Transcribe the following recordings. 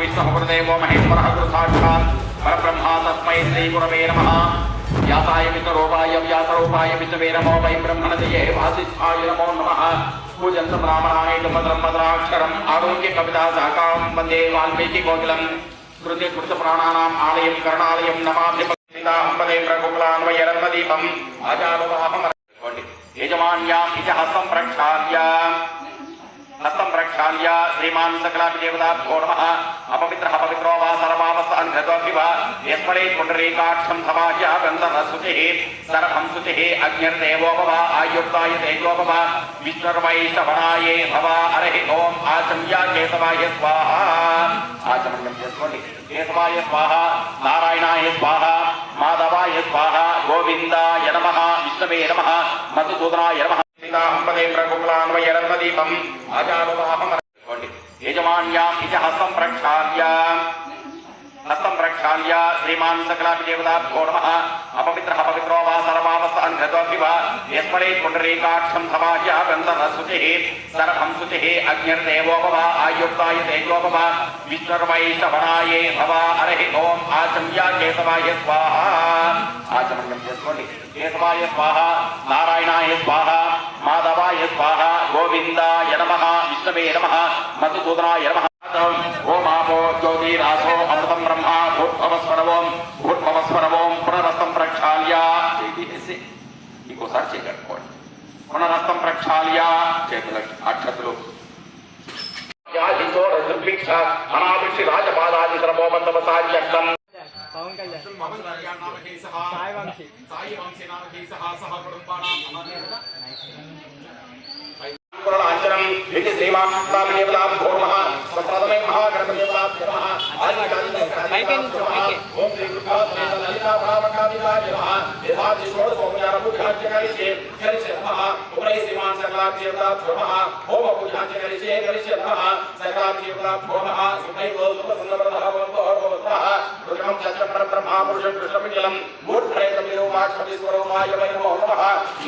विष्णुदेवो महेश्वरः गुरु साक्षात् परब्रह्मा तस्मै श्री गुरवे नमः। व्यासाय विष्णुरूपाय व्यासरूपाय विष्णवे नमो वै ब्रह्मणदये वासिष्ठाय नमो नमः। पूजन्तं रामनामेकं भद्रं आरोग्य कविता साकां वन्दे वाल्मीकि कोकिलं कृते कृतप्राणानाम् आलयं कर्णालयं नमामि अम्बरे प्रकुलान्वयरत्नदीपम् आचारवाहम् यजमान्याम् इति हस्तं प्रक्षाल्य श्रीमान् सकलाभिदेवताभ्यो नमः। अपवित्रः पवित्रो वा सर्वावस्थान् गतोऽपि वा यस्मरे पुण्डरीकाक्षं समाह्य गन्धर्वस्तुतिः सर्वं स्तुतिः अग्निर्देवोपव आयुक्ताय तेजोपव विष्णुर्वैष्णवनाये भव हरिः ओम् आचम्य केशवाय स्वाहा। आचमन्यं చేసుకోండి। केशवाय स्वाहा नारायणाय स्वाहा माधवाय स्वाहा गोविन्दाय नमः विष्णवे नमः मधुसूदनाय नमः अम्बरे प्रकुलान्वयरत्नदीपम् आचारवाहम् यजमान्याम् इति हस्तं प्रक्षाल्य श्रीमान् सकलाभिदेवताभ्यो नमः। अपवित्रः पवित्रो वा सर्वावस्थान् गतोऽपि वा यस्मरे पुण्डरीकाक्षं समाह्य गन्धर्वस्तुतिः सर्वं स्तुतिः अग्निर्देवोपव आयुक्ताय तेजोपव विष्णुर्वैष्णवनाये भव हरिः ओम् आचम्य केशवाय स्वाहा। आचमन्यं చేసుకోండి। केशवाय स्वाहा नारायणाय स्वाहा माधवाय स्वाहा गोविन्दाय नमः विष्णवे नमः मधुसूदनाय नमः। ओम आपो ज्योतिरासो अमृतं ब्रह्मा भूर्भुवस्वरवों पुनरस्तं प्रक्षाल्य ఇంకోసారి చేయగలుగుకోండి। పునరస్తం ప్రక్షాళ్య చేతులకి అక్షతులు యాదితో దుర్భిక్ష అనాభిక్షి రాజపాదాది శ్రమోబంధవసాధ్యక్షం పవన్ కళ్యాణ్ సాయి వంశీ నామకే సహ కుటుంబానాం अंजनम विधि श्रीमान देवताभ्यो नमः प्रथमे महागणपतिदेवताभ्यो नमः ओम श्री ललिता महामकामिकाय नमः वेदादि षोडशोपचार पूजार्चन करिष्ये नमः। उपरि श्रीमान सकलादेवताभ्यो नमः ओम पूजार्चन करिष्ये नमः। सकलादेवताभ्यो नमः सुदैवो सुखसुन्दरधावन्तः रुद्रं चक्रं ब्रह्मा पुरुषं कृष्णमिजलं मूर्धरेतमिरो वाक्पतिस्वरो मायवै नमो नमः।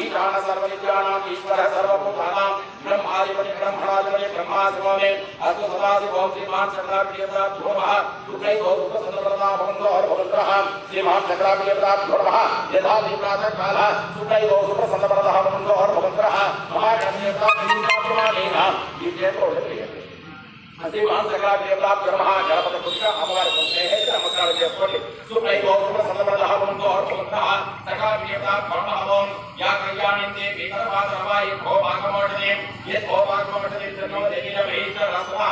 ईशान सर्वविद्यानां ईश्वरः सर्वभूतानां ब्रह्मादिपति ब्रह्मणादिपति ब्रह्मादिपति अस्तु सदाशिवों श्रीमान सकलादेवताभ्यो नमः। सुदैवो सुखसुन्दरधावन्तः श्रीमान सकलादेवताभ्यो नमः। यथा प्रातःकालः सुदैवो सुखसुन्दरधावन्तः महागणपतिदेवताभ्यो श्रीमान सकलादेवताभ्यो नमः। गणपति पुत्र अमर नमस्कार చేసుకోండి। सुदैवो सुखसुन्दरधावन्तः सकलादेवताभ्यो नमः। या कल्याणिन्ते विकल्पादरवाय भोभागमोषधे यत् भोभागमोषधे तन्नो देवीरवैश्वरस्वः।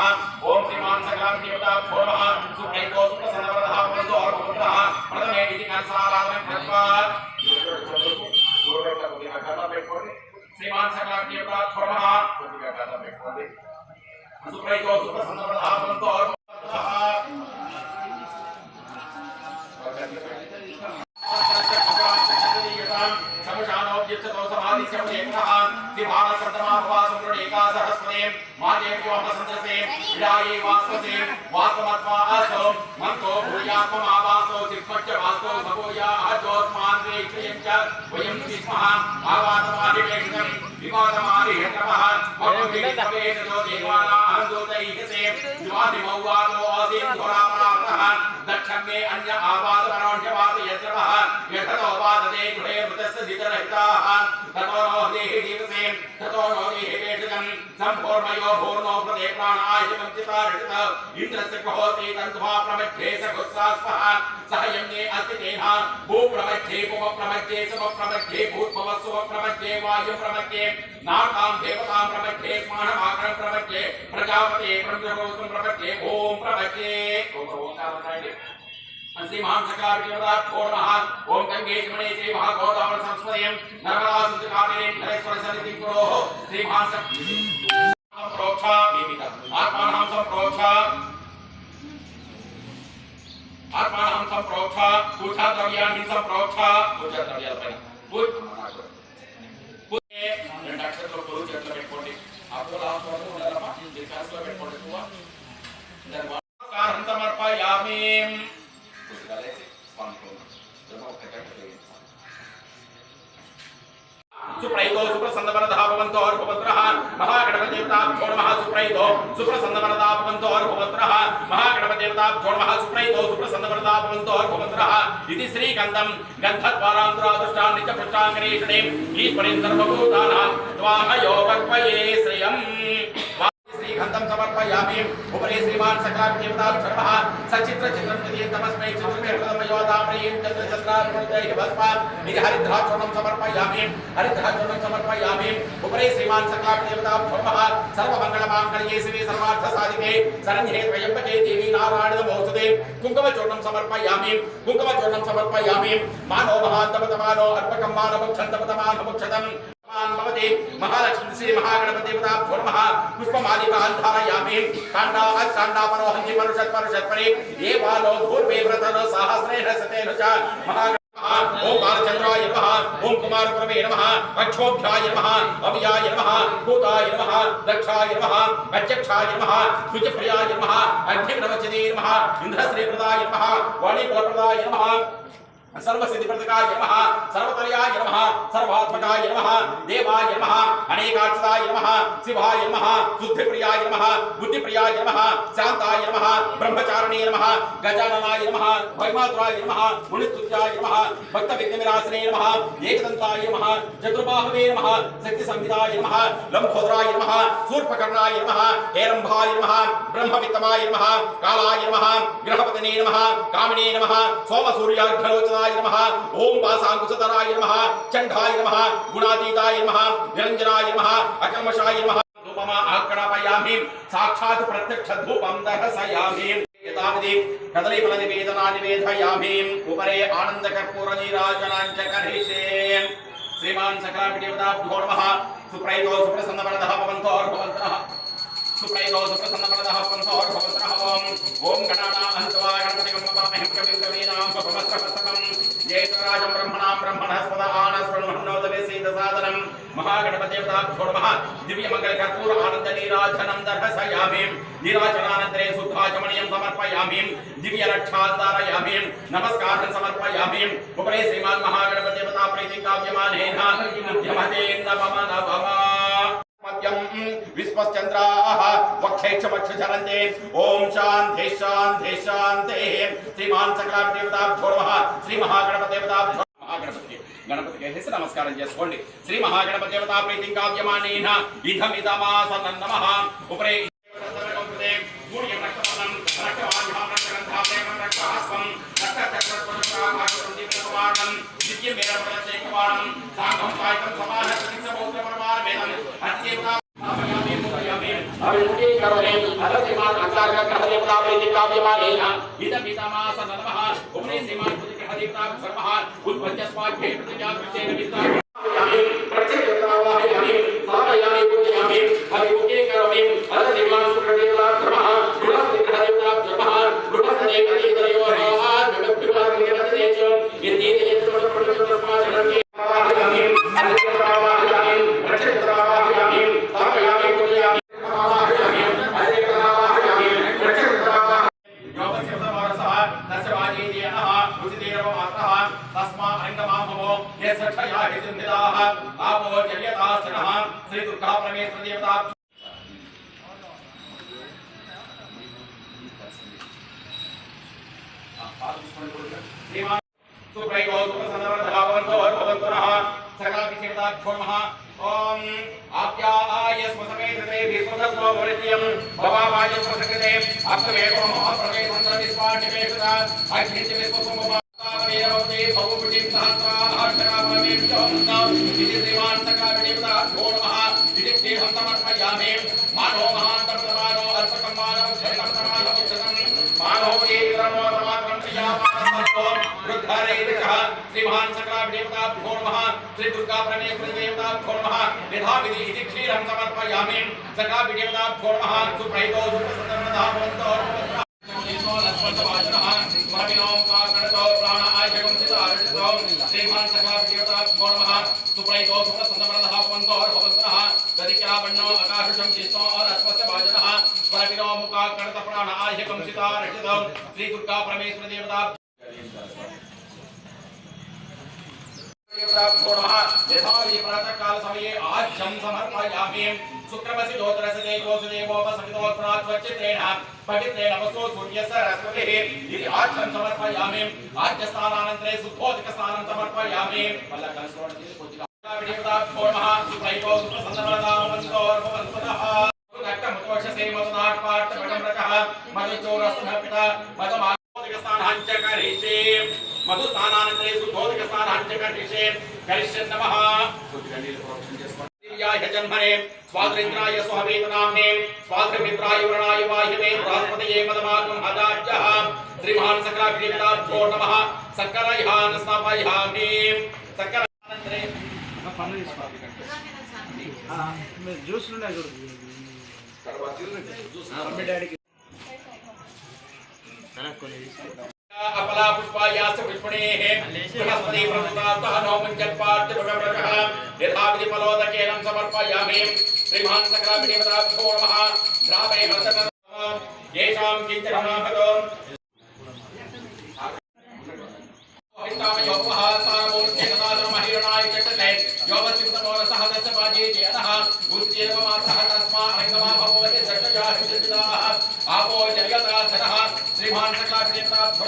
ओम श्रीमान सकलादेवताभ्यो नमः। सुदैवो सुखसुन्दरधावन्तः प्रथमे इति कलशाराधनं कृत्वा श्रीमान सकलादेवताभ्यो नमः। सुदैवो सुखसुन्दरधावन्तः दक्षिणे अन्य आवाद मनोन्यवाद यत्रः यथतो वादते गृहे मृतस्य दितरहिताः ततो नो देहि जीवसे ततो नो देहि वेषजं सम्पूर्णयो भूर्णो प्रदे प्राणाय चितारित इन्द्रस्य कहोति तन्त्वा प्रमध्ये सगुस्सास्पः सह यम्ने अस्ति तेन भूप्रमध्ये पुमप्रमध्ये समप्रमध्ये भूर्भुवस्सुवप्रमध्ये वायुप्रमध्ये नाकां देवतां प्रमध्ये स्मानमाकरं प्रमध्ये प्रजापते ब्रह्मणोऽस्तं प्रमध्ये ओम प्रमध्ये श्रीमान सकलादेवताभ्यो नमः। ओम गंगे जमुने चैव गोदावरी सरस्वतीं नर्मदा सिन्धु कावेरी सरस्वती गुरोः श्रीमान प्रोक्षा बीमिता आत्मानं संप्रोक्षा पूजा द्रव्याणि संप्रोक्षा पूजा द्रव्यालపై రెండు అక్షరాలు గురువు చేతిలో పెట్టుకోండి। అపోలాస్వామి ఉండాలమ్మా ఈ క్లాస్లో పెట్టుకోండి। నమస్కారం సమర్పయామి। सुप्रैतो सुप्रसन्नवरदः भवन्तो अर्भवत्रः महागणपतिदेवताभ्यो नमः सुप्रैतो सुप्रसन्नवरदः भवन्तो अर्भवत्रः महागणपतिदेवताभ्यो नमः सुप्रैतो सुप्रसन्नवरदः भवन्तो अर्भवत्रः इति श्रीगन्धं गन्धद्वारान्तरादुष्टान् नित्यपृष्ठाङ्गरीषणे ईश्वरीं सर्वभूतानां त्वामयो वक्वये श्रियम् गन्धं समर्पयामि उपरि श्रीमान् सकलादेवताभ्यः सचित्र चित्रं यदि तमस्मै चित्रमेवदमयोदामयीं चन्द्रचन्द्रार्पणदैः भस्मा इति हरिद्राचूर्णं समर्पयामि उपरि श्रीमान् सकलादेवताभ्यः सर्वमङ्गलमाङ्गल्ये शिवे सर्वार्थसाधिके शरण्ये त्र्यम्बके देवी नारायण नमोस्तुते कुङ्कुमचूर्णं समर्पयामि मानो महान्तपतमानो अर्पकं मानवक्षन्तपतमानमुक्षतम् भवति महालक्ष्मी श्री महागणपतिदेवताभ्यो नमः पुष्पमालिकान् धारयामि काण्डापरोहन्ति परुषत्परे ये बालो धूर्वे व्रतनो सहस्रेण शतेन च ओम बालचंद्राय नमः ओम कुमारप्रभे नमः अक्षोभ्याय नमः अव्याय नमः भूताय नमः दक्षाय नमः अध्यक्षाय नमः सुजप्रियाय नमः अग्निनवचने नमः इंद्रश्रीप्रदाय नमः वाणीकुलप्रदाय नमः सर्वसिद्धिप्रदकाय नमः सर्वतर्याय नमः सर्वात्मकाय नमः देवाय नमः अनेकाक्षराय नमः शिवाय नमः शुद्धिप्रियाय नमः बुद्धिप्रियाय नमः शांताय नमः ब्रह्मचारिणे नमः गजाननाय नमः भयमातुराय नमः मुनिस्तुत्याय नमः भक्तविघ्नविनाशिने नमः एकदन्ताय नमः चतुर्बाहुवे नमः शक्तिसंविदाय नमः लंबोदराय नमः शूर्पकर्णाय नमः हेरंभाय नमः ब्रह्मवित्तमाय नमः कालाय नमः ग्रहपतने नमः कामिने नमः सोमसूर्याग्रलोचनाय नमः ओम पासांकुशधराय नमः चंडाय नमः गुणातीताय नमः निरंजनाय नमः अकल्मषाय नमः धूपमा आकड़ापयामि साक्षात् प्रत्यक्ष धूपं दर्शयामि यथाविधि कदलीफल निवेदना निवेदयामि उपरे आनंद कर्पूर नीराजनां च करिष्ये श्रीमान सकलादेवताभ्यो नमः सुप्रैतो सुप्रसन्नवरदः भवन्तो अर्भवन्तः सुप्रैतो सुप्रसन्नवरदः भवन्तो अर्भवन्तः ओम गणानां हन्त्वा गणपतिं नमामि कविं कवीनां स्वभमस्त्रहस्तकं जयतराजं ब्रह्मणस्पद आनस्वन्मन्नोदवेसीदसादनं महागणपतिदेवताभ्यो नमः दिव्यमङ्गलकर्पूर आनन्द नीराजनं दर्शयामि नीराजनानन्तरे शुद्धाचमनीयं समर्पयामि दिव्यरक्षां धारयामि नमस्कारं समर्पयामि उपरि श्रीमान् महागणपतिदेवता प्रीतिकाव्यमानेन मध्यमते नमः विश्वश्चंद्राः वक्षेक्षमक्षचरन्ते ओम शांति शांति शांति श्रीमान् सकलादेवताभ्यो नमः श्री महागणपतिदेवताभ्यो गणपति हेसु नमस्कारं చేసుకోండి శ్రీ మహాగణపతిదేవతా ప్రీతిం కావ్యమానేన ఇదమిదమాసనం నమః ఉపరే సూర్య నక్షత్రం రక్షవాహం రక్షగంధాపేమ రక్షహాస్వం రక్షచక్రస్వరకాశం దివ్యవాణం దివ్యమేరపరచేకవాణం సాంగం సాయితం సమాన ప్రతిసమౌత్రపరమావేదం అతిదేవతా अभिमुखी करोने अरसिमान अंतर्ग ग्रहदेवता प्रीतिकाव्यमानेन इदमिदमासनं नमः उपरि श्रीमान् बुद्धिग्रहदेवता सर्वः उद्भज्यस्माद्भे प्रतिज्ञाकृतेन विद्या प्रत्यक्षतावाहयामि सामयामि पूजयामि अभिमुखी करोने अरसिमान शुक्रदेवता सर्वः बृहस्पतिग्रहदेवता सर्वः बृहस्पतिदेवयोः विमद्भिर्वादिनेचो यदीनेचोपरिवर्तनस्माचरन्ति श्री दुर्गा परमेश्वर देवता सुप्रैतो सुप्रसन्नवरदः भवन्तः सकलादेवताभ्यो नमः ओम आप्याय स्वसमेतते विश्वदस्व वरित्यं भवावाय स्वसकृते अप्तवेको महाप्रवे मन्त्रविस्वानिवेशता अग्निति विश्वसुमवावेरवते भवपुटिं सहस्राक्षरापमेभ्यों इति श्रीमान् सकलादेवताभ्यो नमः इति देहं समर्पयामि मानो महान्तर्तमानो अर्पकं मानवं क्षयन्तमानवं मानो येत्रमो समात्रं प्रियामानस्ततो रुद्धारेतिकः श्रीमान् सकलादेवताभ्यो नमः श्री दुर्गा परमेश्वर देवताभ्यो नमः यथाविधि इति क्षीरं समर्पयामि सकलादेवताभ्यो नमः सुप्रैतो सुप्रसन्नवरदः भवन्तो श्रीमान् सकलादेवताभ्यो नमः सुप्रैतो सुप्रसन्नवरदः भवन्तो अर्भवन्तः दधिक्रावण्यो आकाशं चित्तो और अस्मस्य भाजनः परविनो मुखाकर्णत प्राण आह्यकं चिता रचितं श्री दुर्गा परमेश्वर देवता देवताभ्यो नमः यथाविधि प्रातःकाल समये आज्यं समर्पयामि शुक्रमसि ज्योतिरसि देवोपसमितोत्प्राच्वच्चित्रेण पवित्रेण वसो सूर्यस्य रश्मिः इति आज्यं समर्पयामि आज्यस्नानानन्तरे शुद्धोदकस्नानं समर्पयामि देवताभ्यो नमः सुत्रैको सुप्रसन्नवरदामवन्तोर्भवन्तः रक्तमुतोषसे मधुनाट्पाट्टपटमृतः मधुचोरस्तुनपिता मधुमादोदकस्नानं च करिष्ये मधुस्नानानन्तरे शुद्धोदकस्नानं च करिष्ये करिष्ये नमः दिव्याय जन्मने स्वाद्रेन्द्राय स्वहवेतनाम्ने स्वाद्रमित्राय वरणाय वायवे बृहस्पतये मदमागं हदाज्यः श्रीमहान् सकलाभिदेवताभ्यो नमः सकलयान् स्थापयामि सकलानन्तरे జ్యూస్ ఉన్నాయి చూడు మమ్మీ డాడీకి अपला पुष्पायास पुष्पणेः बृहस्पति प्रमुदास्तः नौमञ्जत्पाट्यभगवरः यथाविधि फलोदकेन समर्पयामि श्रीमहान् सकलाभिदेवताभ्यो नमः ग्रामे हर्षतः येषां किञ्चित् भगो श्रीमान सकलाभिदेवताभ्यो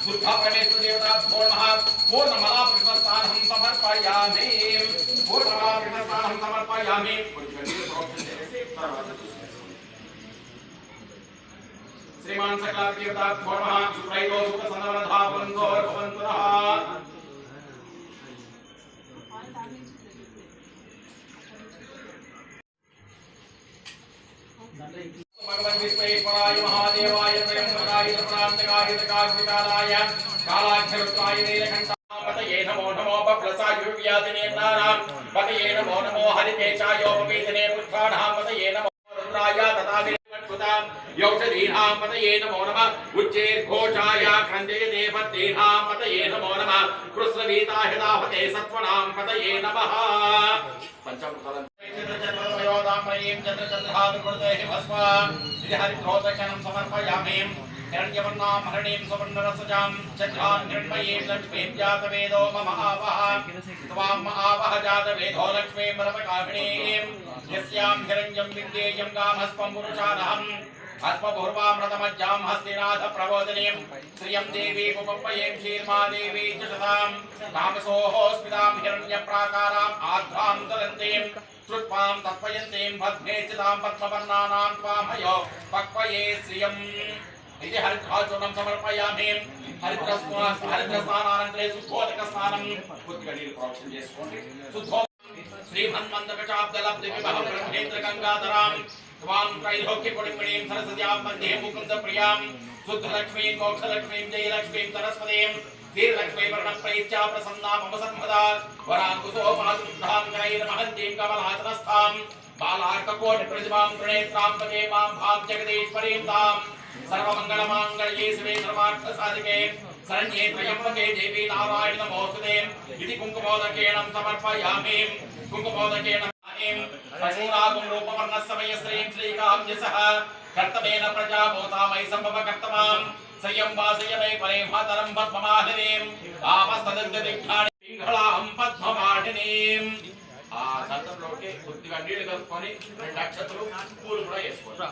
बुद्धा परमेश्वर देवताभ्यो नमः पूर्णमला कृष्णस्थानं समर्पयामि पूर्णमला कृष्णस्थानं समर्पयामि श्रीमान सकलाभिदेवताभ्यो नमः सुत्रैको सुप्रसन्नवरदामवन्तोर्भवन्तु नः भगवन् विश्वेश्वराय महादेवाय त्र्यम्बकाय त्रिपुरान्तकाय त्रिकाग्निकालाय कालाख्यरुद्राय नीलकण्ठाय पतये नमो नमो बभ्रसाय व्याधिनेत्राणां पतये नमो नमो हरिकेशायोपवीतने पुष्पाणां पतये नमो रुद्राय तथा विरक्षुतां यौषधीनां पतये नमो नमः उच्चैर्घोषाय क्रन्दयते पत्नीनां पतये नमो नमः कृष्णवीताहिताहते सत्त्वनां पतये नमः पंचमुखलं समर्पयामि हिरण्यवर्णां हरणीं सुवर्णरसजां चन्द्रां हिरण्मयीं लक्ष्मीं जातवेदो मम आवह त्वां आवह जातवेदो लक्ष्मीं वरदकामिनीं यस्यां हिरण्यं विद्येयं गामस्त्वं पुरुषानहम् अस्मभूर्वामृतमज्जां हस्तिनाथ प्रबोधिनीं श्रियं देवी उपपयें शीर्मादेवी च शतां कामसोः स्मितां हिरण्यप्राकाराम् आध्वां दलन्तीं श्रुत्वां तत्पयन्तीं भद्मेचितां पद्मवर्णानां त्वामयो पक्वये श्रियम् इति हरिद्राचूर्णं समर्पयामि हरिद्रस्नानानन्तरे शुद्धोदकस्नानं पुत्रीगणीలు ప్రోక్షణ చేసుకోండి शुद्धो श्रीमन्मन्दकचाब्दलब्धिविभव ब्रह्मेन्द्रगङ्गाधरां त्वां त्रैलोक्यकुडिम्बिणीं सरस्वत्यां वन्दे मुकुन्दप्रियां शुद्धलक्ष्मीं मोक्षलक्ष्मीं जयलक्ष्मीं सरस्वतीं वीरलक्ष्मी वर्णप्रैत्या प्रसन्ना मम सर्वदा वराङ्कुशो मातुर्धां करैर्महन्तीं कमलाचनस्थां बालार्ककोटिप्रतिमां त्रिनेत्रां पदे मां भां जगदीश्वरीं तां सर्वमङ्गलमाङ्गल्ये शिवे सर्वार्थसाधिके शरण्ये त्र्यम्बके देवी नारायणि नमोस्तुते इति कुङ्कुमोदकेन समर्पयामि कुङ्कुमोदकेन पशूनागं रूपवर्णस्समय श्रीं श्रीकाम्यसः कर्तमेन प्रजा भूतामयि सम्भव कर्तमां संयं वासयमे परे मातरं पद्ममालिनीं आपस्तदग्धदिग्धानि पिङ्गళां पद्ममालिनीं ఆ దంతంలోకి కొద్దిగా నీళ్లు కలుపుకొని 2 అక్షతలు పూలు కూడా వేసుకోండి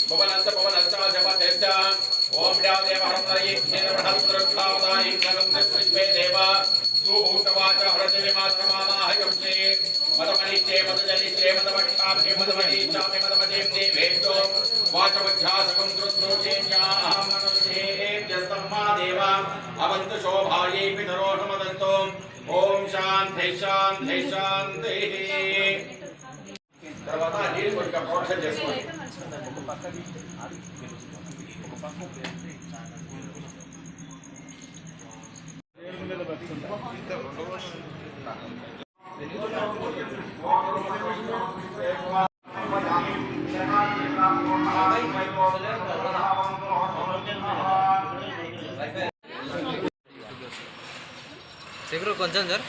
भुवनस्य भुवनस्य जपतेश्च ओम देवदेवहरत्रये देव सुहूतवाच हरतिमात्रमानाहयंसे मदमनिश्चे मदजनिश्चे मदवक्षाभि मदमनीचामि मदमदें देवेभ्यो वाचमध्यासकं कृत्रोचेन्याः मनुष्येभ्यस्तम्मा देवा अवन्तु शोभायै पितरो नमदन्तो ओम शान्ति शान्ति शान्तिः తర్వాత నీళ్ళు కొంచెం ప్రోక్షణ చేసుకోండి కొంచెం సార్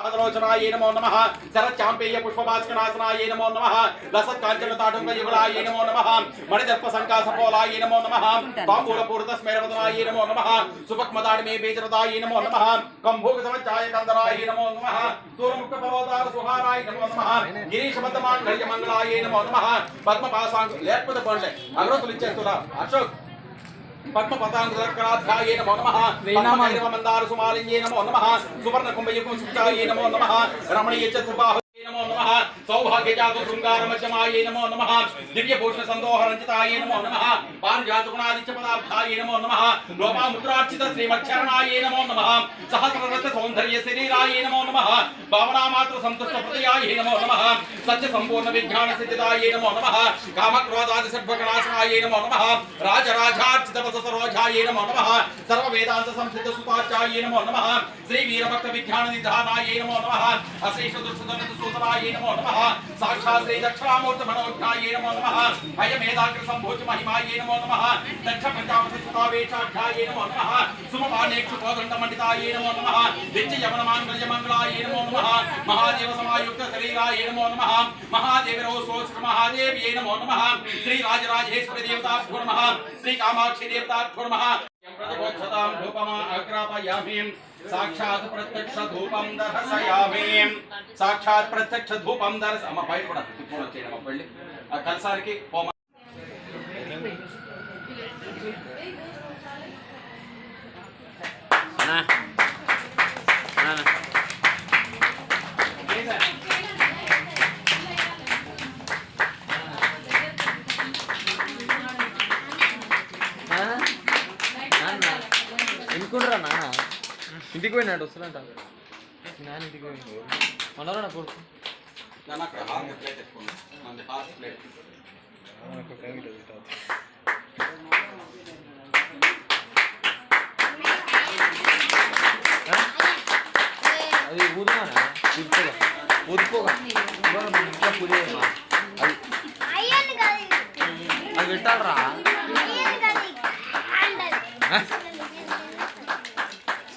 आलोचनाय नमो नमः शरच्चाम्पेय पुष्पभास्करासनाय नमो नमः लसत्काञ्चनताटुङ्गयुगलाय नमो नमः मणिदर्पसङ्कासपोलाय नमो नमः ताम्बूलपूर्तस्मेरवदनाय नमो नमः सुपक्मदाडिमे बेजरदाय नमो नमः कम्भोगसमच्चाय कंदराय नमो नमः सूरमुखपर्वतार सुहाराय नमो नमः गिरीशबद्धमाङ्गल्यमङ्गलाय नमो नमः पद्मपासाङ्ग लेपद पडले अग्रतुలు ఇచ్చేస్తున్నా అశోక్ पद्म पतांगराध्याय नमो नमः पद्मैरव मंदार सुमालिन्ये नमो नमः सुवर्ण कुंभयुगं सुचाय नमो नमः रमणीय चतुर्बाहुये नमो नमः सौभाग्य जातु शृंगार मध्यमाय नमो नमः दिव्य भूषण संदोह रंजिताय नमो नमः पारिजात गुणादित्य पदार्थाय नमो नमः लोपामुद्रार्चित श्रीमच्छरणाय नमो नमः सहस्ररथ सौंदर्य शरीराय नमो नमः भावना मात्र संतुष्ट हृदयाय नमो नमः सत्य संपूर्ण विज्ञान सिद्धिदाय नमो नमः काम क्रोधादि सर्वगणासनाय नमो नमः राजराजार्चित सरोजाय नमो नमः सर्व वेदांत संसिद्ध सुताचाय नमो नमः श्री वीरभक्त विज्ञान निधानाय नमो नमः अशेष दुर्सुदन सूतनाय नमो नमः साक्षात् श्री दक्षिणामूर्त मनोज्ञाय नमो नमः अयमेदाग्र संभोज महिमाय नमो नमः दक्ष पंचावत सुतावेशाख्याय नमो नमः सुमपानेक्षु कोदंड मंडिताय नमो नमः नित्य यमन मांगल्य मंगलाय नमो नमः महादेव समायुक्त शरीराय नमो नमः महादेव रोसोस्त्र महादेव्यै नमो नमः श्री राजराजेश्वरी देवताभ्यो नमः श्री कामाक्षी देवताभ्यो नमः प्रतिबोधतां धूपमा अग्रापयामि साक्षात् प्रत्यक्ष धूपं दर्शयामि साक्षात् प्रत्यक्ष धूपं दर्श अम्मा బయట కూడా తిప్పుకొని వచ్చేయడం అమ్మ వెళ్ళి ఆ కల్సారికి హోమ అన్నా అన్నా ఎందుకుంటారా నాన్న ఇంటికి పోయినాడు వస్తుందంట నాన్న ఇంటికి పోయి మనరా నా కొడుకు ನಾನು ಅక్కడ ಹಾರ್ಟ್ ಪ್ಲೇಟ್ ಎತ್ಕೊಂಡು ನಂದು ಹಾರ್ಟ್ ಪ್ಲೇಟ್ అది ఊరుమానా ఊరుకోగా ఊరుకోగా ఇంకా పులియమ్మా అది అది పెట్టాలరా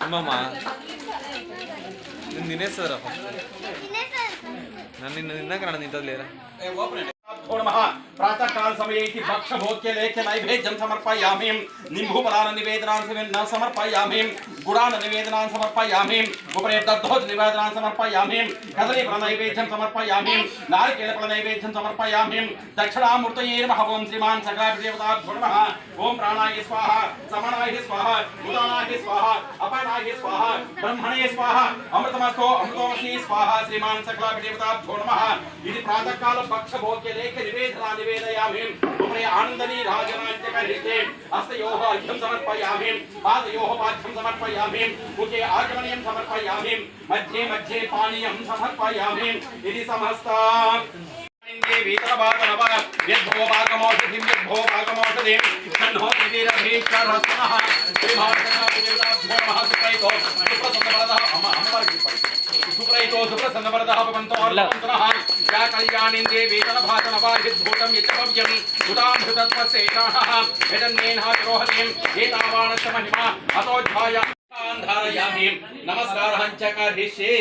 అమ్మమ్మా నేను తినేస్తారా ఫస్ట్ నన్ను తిన్నాక నన్ను తింటది లేరా प्रातः काल समय भक्ष भोज्य लेख्य नैवेद्यं समर्पयामि निम्बूफलान् निवेदनान् न समर्पयामि गुडान् निवेदनान् समर्पयामि उपरि दद्धोज निवेदनान् समर्पयामि कदलीफल नैवेद्यं समर्पयामि नारिकेलफल नैवेद्यं समर्पयामि दक्षिणामूर्तये नमः ओं श्रीमान् सकलदेवताभ्यो नमः ओं प्राणाय स्वाहा समानाय स्वाहा उदानाय स्वाहा अपानाय स्वाहा ब्रह्मणे स्वाहा अमृतमस्तो अमृतोमसि स्वाहा श्रीमान् सकलदेवताभ्यो नमः इति प्रातः काल भक्ष भोज्य लेख्य निवेदनान् निवेदयामि उपरि आनन्दनी राजनाट्य करिष्ये हस्तयोः अर्घ्यं समर्पयामि पादयोः पाद्यं समर्पयामि मुखे आचमनीयं समर्पयामि मध्ये मध्ये पानीयं समर्पयामि इति समस्ता देवी तलवादनव यद्भोपाकमौषधिं यद्भोपाकमौषधिं तन्नो दिवीरभीष्टरस्तनः श्रीमहादेवताभ्यो नमः सुप्रैतो सुप्रसन्नवरदः सुप्रैतो सुप्रसन्नवरदः भवन्तो अर्पन्तनः या कल्याणीं देवी तलवादनव यद्भूतं यच्चव्यं उदामृतत्वसेनः यदन्नेनः द्रोहतीं एतावानस्य महिमा अतोऽध्याय धारयामि नमस्कारं च करिष्ये